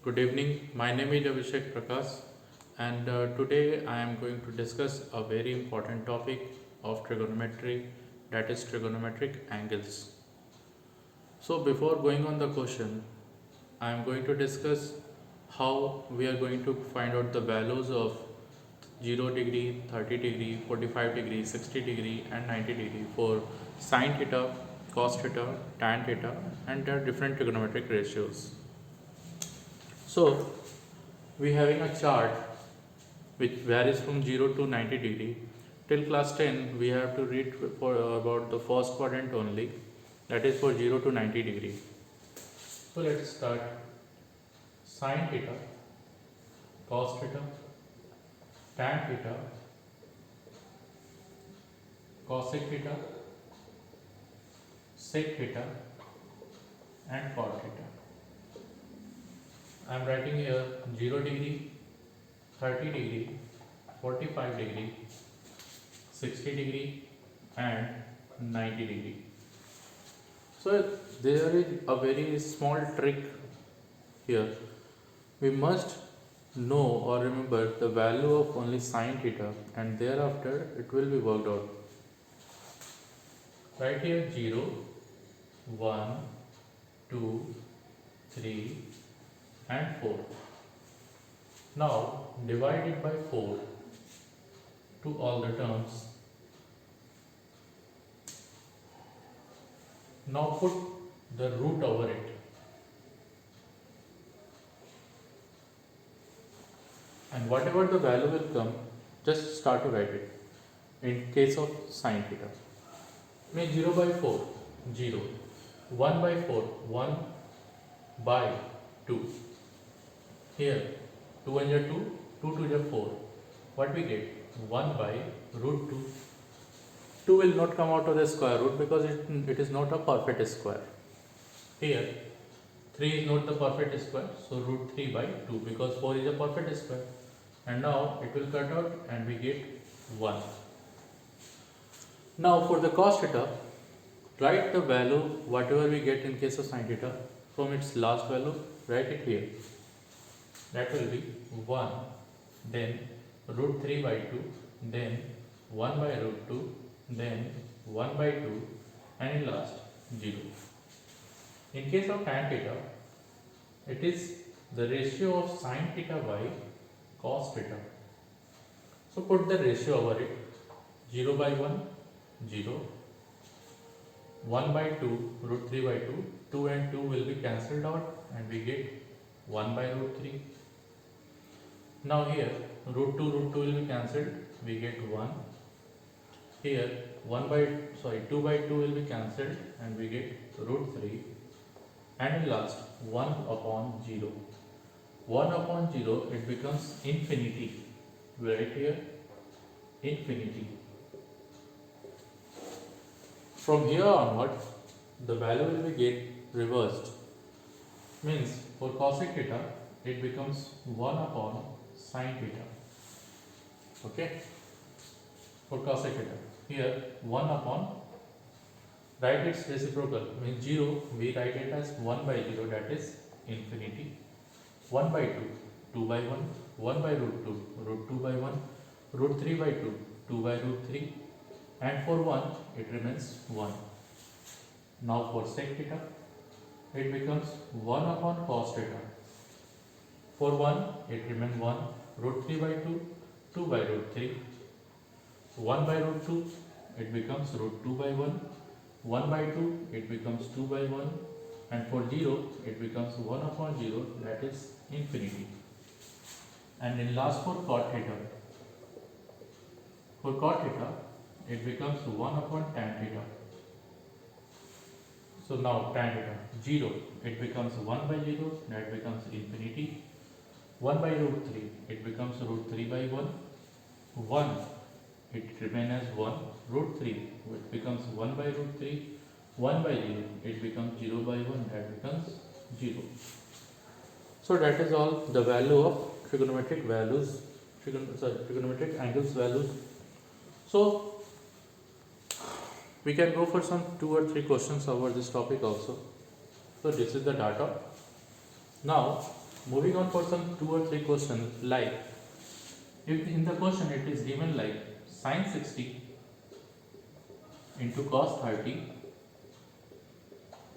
Good evening. My name is Abhishek Prakash, and today I am going to discuss a very important topic of trigonometry, that is trigonometric angles. So, before going on the question, I am going to discuss how we are going to find out the values of 0 degree, 30 degree, 45 degree, 60 degree, and 90 degree for sine theta, cos theta, tan theta, and their different trigonometric ratios. So, we having a chart which varies from 0 to 90 degree. Till class 10 we have to read for about the first quadrant only, that is for 0 to 90 degree. So let's start. Sine theta, cos theta, tan theta, cosec theta, sec theta, and cot theta. I am writing here 0 degree, 30 degree, 45 degree, 60 degree, and 90 degree. So there is a very small trick here. We must know or remember the value of only sine theta, and thereafter it will be worked out. Right here 0, 1, 2, 3 and 4. Now divide it by 4 to all the terms. Now put the root over it. And whatever the value will come, just start to write it. In case of sine theta, make 0 by 4, 0. 1 by 4, 1 by 2. Here 2 and 2, 2 to the 4. What we get? 1 by root 2. 2 will not come out of the square root because it is not a perfect square. Here 3 is not the perfect square, so root 3 by 2 because 4 is a perfect square. And now it will cut out and we get 1. Now for the cos theta, write the value whatever we get in case of sin theta from its last value, write it here. That will be 1, then root 3 by 2, then 1 by root 2, then 1 by 2, and in last 0. In case of tan theta, it is the ratio of sin theta by cos theta. So put the ratio over it. 0 by 1, 0. 1 by 2, root 3 by 2. 2 and 2 will be cancelled out and we get 1 by root 3. Now here root 2 will be cancelled, we get 1. Here 2 by 2 will be cancelled and we get root 3. And in last 1 upon 0. 1 upon 0 it becomes infinity. Right here infinity. From here onward the value will be get reversed. Means for cosec theta it becomes 1 upon sin theta. Okay. For cosec theta. Here 1 upon, write its reciprocal, means 0, we write it as 1 by 0, that is infinity. 1 by 2, 2 by 1, 1 by root 2, root 2 by 1, root 3 by 2, 2 by root 3, and for 1 it remains 1. Now for sec theta, it becomes 1 upon cos theta. For 1 it remains 1, root 3 by 2, 2 by root 3, 1 by root 2 it becomes root 2 by 1, 1 by 2 it becomes 2 by 1, and for 0 it becomes 1 upon 0, that is infinity. And in last for cot theta, it becomes 1 upon tan theta. So now tan theta 0, it becomes 1 by 0, that becomes infinity. 1 by root 3 it becomes root 3 by 1, 1 it remains as 1, root 3 it becomes 1 by root 3, 1 by 0 it becomes 0 by 1, that becomes 0. So that is all the value of trigonometric values, trigonometric angles values. So we can go for some 2 or 3 questions over this topic also. So this is the data. Now moving on for some 2 or 3 questions, like if in the question it is given like sine 60 into cos 30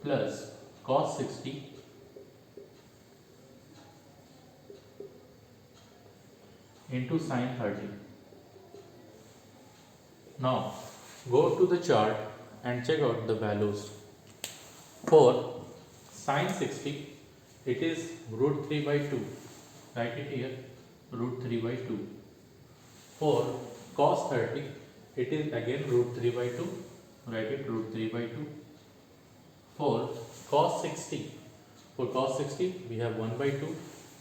plus cos 60 into sine 30. Now go to the chart and check out the values. For sine 60, it is root 3 by 2. Write it here, root 3 by 2. For cos 30, it is again root 3 by 2. Write it, root 3 by 2. For cos 60, we have 1 by 2.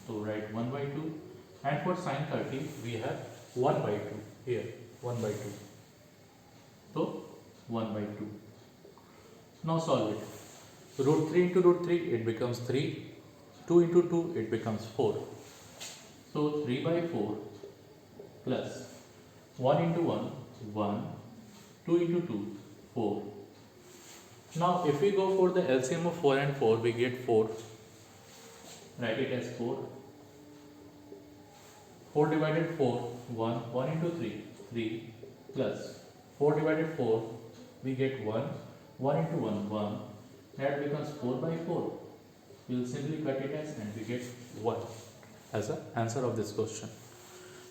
So write 1 by 2. And for sine 30, we have 1 by 2. Here, 1 by 2. So 1 by 2. Now solve it. Root 3 into root 3, it becomes 3. 2 into 2, it becomes 4. So 3 by 4 plus 1 into 1, 1. 2 into 2, 4. Now if we go for the LCM of 4 and 4, we get 4. Write it as 4. 4 divided 4, 1. 1 into 3, 3. Plus 4 divided 4, we get 1. 1 into 1, 1. That becomes 4 by 4. We will simply cut it as and we get 1 as the answer of this question.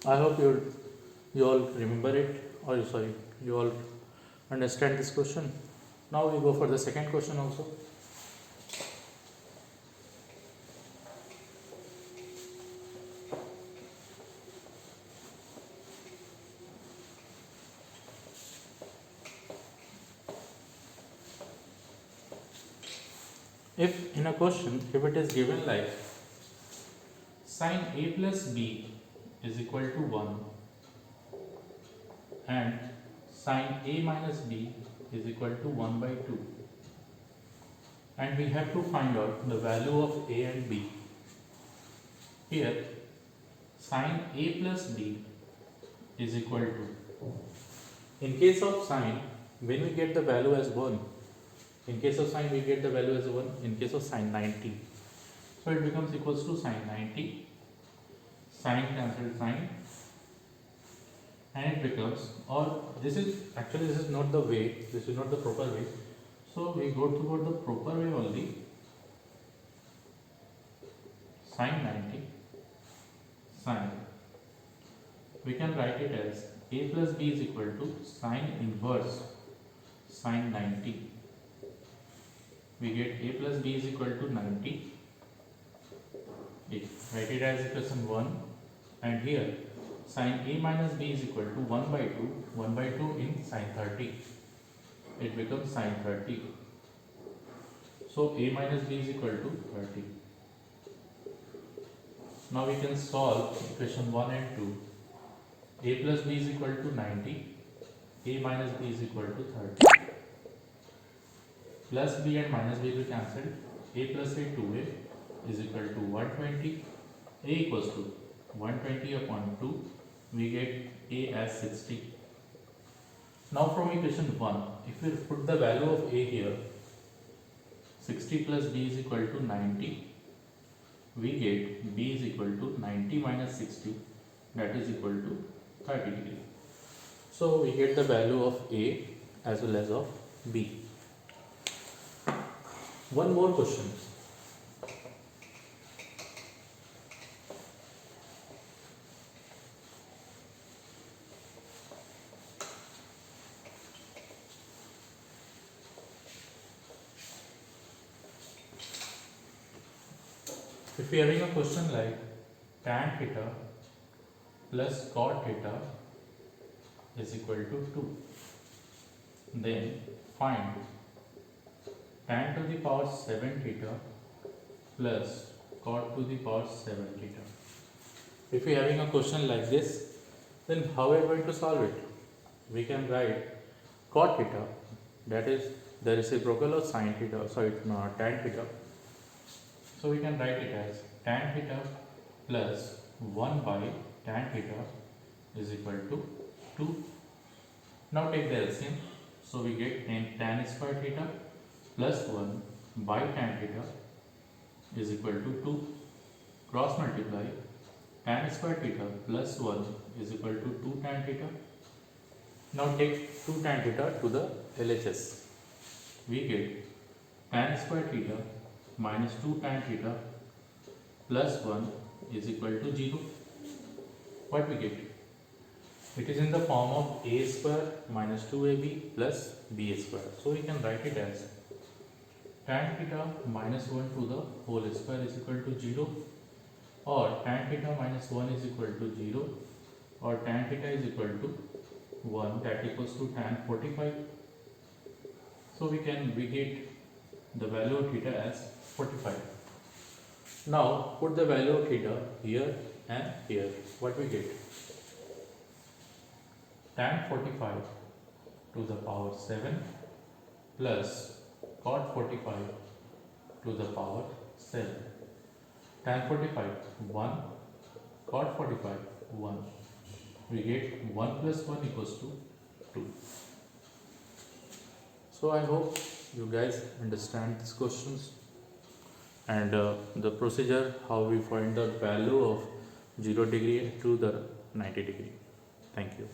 I hope you all remember it, or sorry, you all understand this question. Now we go for the second question also. If in a question, if it is given like sine a plus b is equal to 1 and sine a minus b is equal to 1 by 2, and we have to find out the value of a and b. Here sine a plus b is equal to, in case of sine, when we get the value as 1, in case of sine we get the value as 1, in case of sine 90, so it becomes equals to sine 90, sine cancelled sine, and it becomes, or this is actually, this is not the way, this is not the proper way, so we go toward the proper way only. Sine 90 sine, we can write it as a plus b is equal to sine inverse sine 90. We get a plus b is equal to 90. Write it as equation 1, and here sine a minus b is equal to 1 by 2, 1 by 2 in sine 30. It becomes sine 30. So a minus b is equal to 30. Now we can solve equation 1 and 2. A plus b is equal to 90. A minus b is equal to 30. Plus b and minus b will cancel. A plus a 2a is equal to 120. A equals to 120 upon 2. We get a as 60. Now from equation 1, if we put the value of a here, 60 plus b is equal to 90. We get b is equal to 90 minus 60, that is equal to 30 degree. So we get the value of a as well as of b. One more question. If we are having a question like tan theta plus cot theta is equal to 2, then find tan to the power 7 theta plus cot to the power 7 theta. If we are having a question like this, then how are we going to solve it? We can write cot theta, that is the reciprocal of sin theta, tan theta. So we can write it as tan theta plus 1 by tan theta is equal to 2. Now take the LCM. So we get tan square theta plus 1 by tan theta is equal to 2. cross multiply tan square theta plus 1 is equal to 2 tan theta. Now take 2 tan theta to the LHS. We get tan square theta minus 2 tan theta plus 1 is equal to 0. What we get? It is in the form of a square minus 2ab plus b square. So we can write it as tan theta minus 1 to the whole square is equal to 0, or tan theta minus 1 is equal to 0, or tan theta is equal to 1, that equals to tan 45. So we get the value of theta as 45. Now put the value of theta here and here. What we get? Tan 45 to the power 7 plus cot 45 to the power 7. Tan 45 1, cot 45 1. We get 1 plus 1 equals to 2. So I hope you guys understand these questions and the procedure how we find the value of 0 degree to the 90 degree. Thank you.